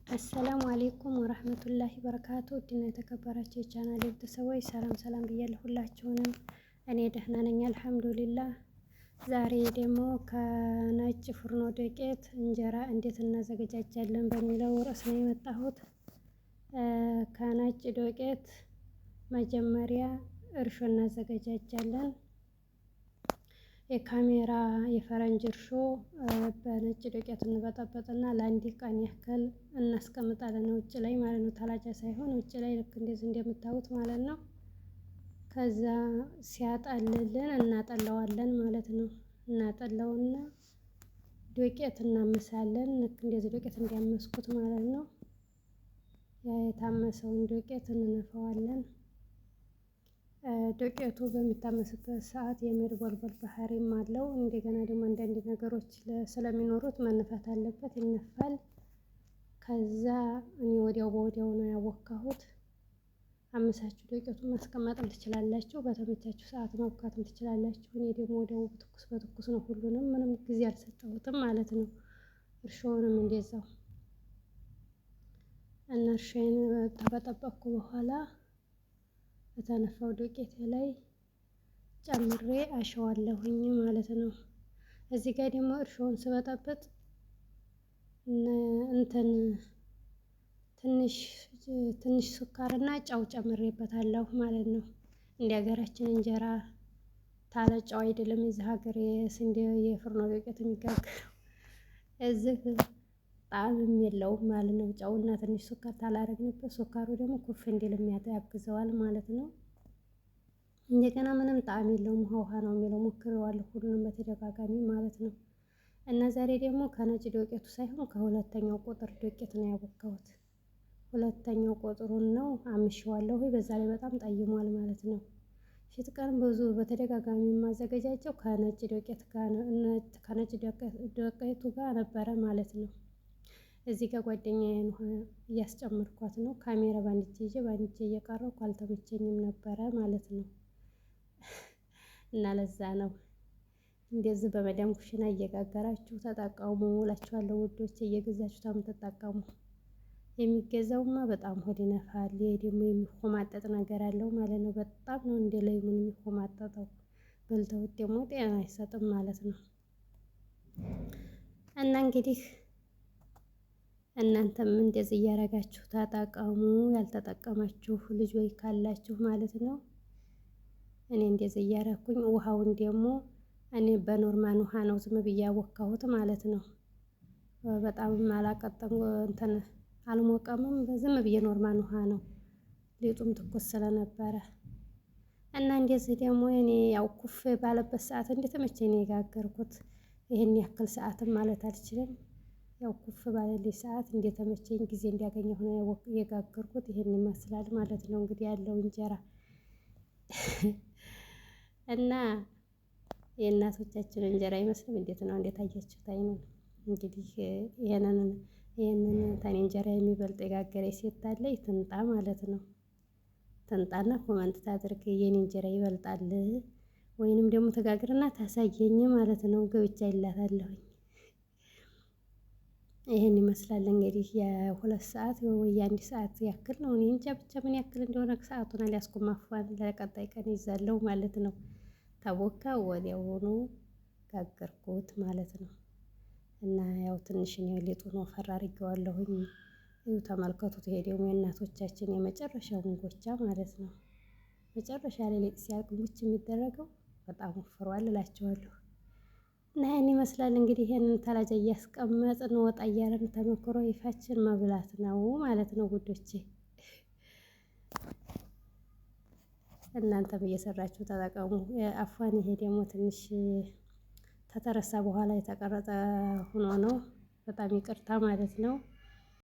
አሰላሙ አሌይኩም ወረህመቱላሂ በረካቱ ውድና የተከበራችሁ የቻናሌ ቤተሰቦች ሰላም ሰላም ብያለሁ ሁላችሁንም። እኔ ደህና ነኝ አልሐምዱሊላህ። ዛሬ ደግሞ ከነጭ ፍርኖ ዱቄት እንጀራ እንዴት እናዘገጃጃለን በሚለው ርዕስ ነው የመጣሁት። ከነጭ ዱቄት መጀመሪያ እርሾ እናዘገጃጃለን። የካሜራ የፈረንጅ እርሾ በነጭ ዱቄት እንበጠበጥና ለአንድ ቀን ያክል እናስቀምጣለን ውጭ ላይ ማለት ነው። ተላጃ ሳይሆን ውጭ ላይ ልክ እንደዚህ እንደምታዩት ማለት ነው። ከዛ ሲያጠልልን እናጠለዋለን ማለት ነው። እናጠለውና ዱቄት እናምሳለን ልክ እንደዚህ ዱቄት እንዲያመስኩት ማለት ነው። ያ የታመሰውን ዱቄት እንነፋዋለን። ዱቄቱ በሚታመስበት ሰዓት የመድበልበል ባህሪም አለው። እንደገና ደግሞ አንዳንድ ነገሮች ስለሚኖሩት መነፋት አለበት፣ ይነፋል። ከዛ እኔ ወዲያው በወዲያው ነው ያቦካሁት። አምሳችሁ ዱቄቱን ማስቀመጥም ትችላላችሁ፣ በተመቻችሁ ሰዓት ማቡካትም ትችላላችሁ። እኔ ደግሞ ወዲያው በትኩስ በትኩስ ነው ሁሉንም፣ ምንም ጊዜ አልሰጠሁትም ማለት ነው። እርሾውንም እንደዛው እና እርሾዬን ተበጠበቅኩ በኋላ በተነፋው ዱቄቴ ላይ ጨምሬ አሸዋለሁኝ ማለት ነው። እዚህ ጋር ደግሞ እርሾውን ስበጠብጥ እንትን ትንሽ ስኳርና ጨው ጨምሬበታለሁ ማለት ነው። እንደ ሀገራችን እንጀራ ታለ ጨው አይደለም የዚህ ሀገር የስንዴ የፍርኖ ዱቄት የሚጋገረው። እዚህ ጣዕምም የለውም ማለት ነው። ጨውና ትንሽ ስኳር ታላረግንበት ስኳሩ ደግሞ ኩፍ እንዲል ያግዘዋል ማለት ነው። እንደገና ምንም ጣዕም የለውም፣ ውሃ ውሃ ነው የሚለው። ሞክሬዋለሁ ሁሉንም በተደጋጋሚ ማለት ነው። እና ዛሬ ደግሞ ከነጭ ዱቄቱ ሳይሆን ከሁለተኛው ቁጥር ዱቄት ነው ያቦካሁት። ሁለተኛው ቁጥሩን ነው አምሼዋለሁ። በዛ ላይ በጣም ጠይሟል ማለት ነው። ፊት ቀን ብዙ በተደጋጋሚ የማዘገጃጀው ከነጭ ዱቄት ጋር ከነጭ ዱቄቱ ጋር ነበረ ማለት ነው። እዚህ ጋር ጓደኛዬን እያስጨመርኳት ነው። ካሜራ ባንድ እጄ ይዤ ባንድ እጄ እየቀረኩ አልተመቸኝም ነበረ ማለት ነው። እና ለዛ ነው እንደዚህ በመዳም ኩሽና እየጋገራችሁ ተጠቀሙ እላችኋለሁ ውዶች። እየገዛችሁ ተጠቀሙ። የሚገዛውማ በጣም ሆድ ይነፋል። ይሄ ደግሞ የሚኮማጠጥ ነገር አለው ማለት ነው። በጣም ነው እንደ ለይሙን የሚኮማጠጠው። በልተውት ደግሞ ጤና አይሰጥም ማለት ነው። እና እንግዲህ እናንተም እንደዚህ እያረጋችሁ ተጠቀሙ፣ ያልተጠቀማችሁ ልጆች ካላችሁ ማለት ነው። እኔ እንደዚህ እያረኩኝ ውሃውን ደግሞ እኔ በኖርማል ውሃ ነው ዝም ብዬ ያቦካሁት ማለት ነው። በጣምም አላቀጠም እንትን አልሞቀምም፣ ዝም ብዬ ኖርማል ውሃ ነው። ሊጡም ትኩስ ስለነበረ እና እንደዚህ ደግሞ እኔ ያው ኩፍ ባለበት ሰዓት እንደተመቸኝ ነው የጋገርኩት። ይሄን ያክል ሰዓትም ማለት አልችልም። ያው ኩፍ ባለልኝ ሰዓት እንደተመቸኝ ጊዜ እንዲያገኘሁ ነው የጋገርኩት። ይሄን ይመስላል ማለት ነው እንግዲህ ያለው እንጀራ እና የእናቶቻችን እንጀራ አይመስልም? እንዴት ነው? እንዴት አያችሁት? አይኑን እንግዲህ ይሄንን ተኔ እንጀራ የሚበልጥ የጋገረች ሴት አለች ትምጣ ማለት ነው። ትምጣና ኮመንት ታድርግ የኔ እንጀራ ይበልጣል ወይንም ደግሞ ተጋግርና ታሳየኝ ማለት ነው። ገብቻ ይላታለሁኝ። ይሄን ይመስላል እንግዲህ የሁለት ሰዓት ወይ የአንድ ሰዓት ያክል ነው። እኔ እንጃ ብቻ ምን ያክል እንደሆነ ሰዓቱን አልያዝኩም። አፏን ለቀጣይ ቀን ይዛለው ማለት ነው። ታቦካ ወዲያውኑ ጋገርኩት ማለት ነው። እና ያው ትንሽ ነው ሊጡን ወፈር አድርጌዋለሁኝ። ይኸው ተመልከቱት። ይሄ ደግሞ የእናቶቻችን የመጨረሻው እንጎቻ ማለት ነው። መጨረሻ ላይ ሊጥ ሲያልቅ ሙች የሚደረገው በጣም ወፍሯል እላቸዋለሁ። እና ይሄን ይመስላል እንግዲህ ይሄንን ተላጃ እያስቀመጥን ወጣ እያለን ተመክሮ ይፋችን መብላት ነው ማለት ነው ጉዶቼ። እናንተም እየሰራችሁ ተጠቀሙ። አፏን ይሄ ደግሞ ትንሽ ተተረሳ በኋላ የተቀረጸ ሆኖ ነው። በጣም ይቅርታ ማለት ነው።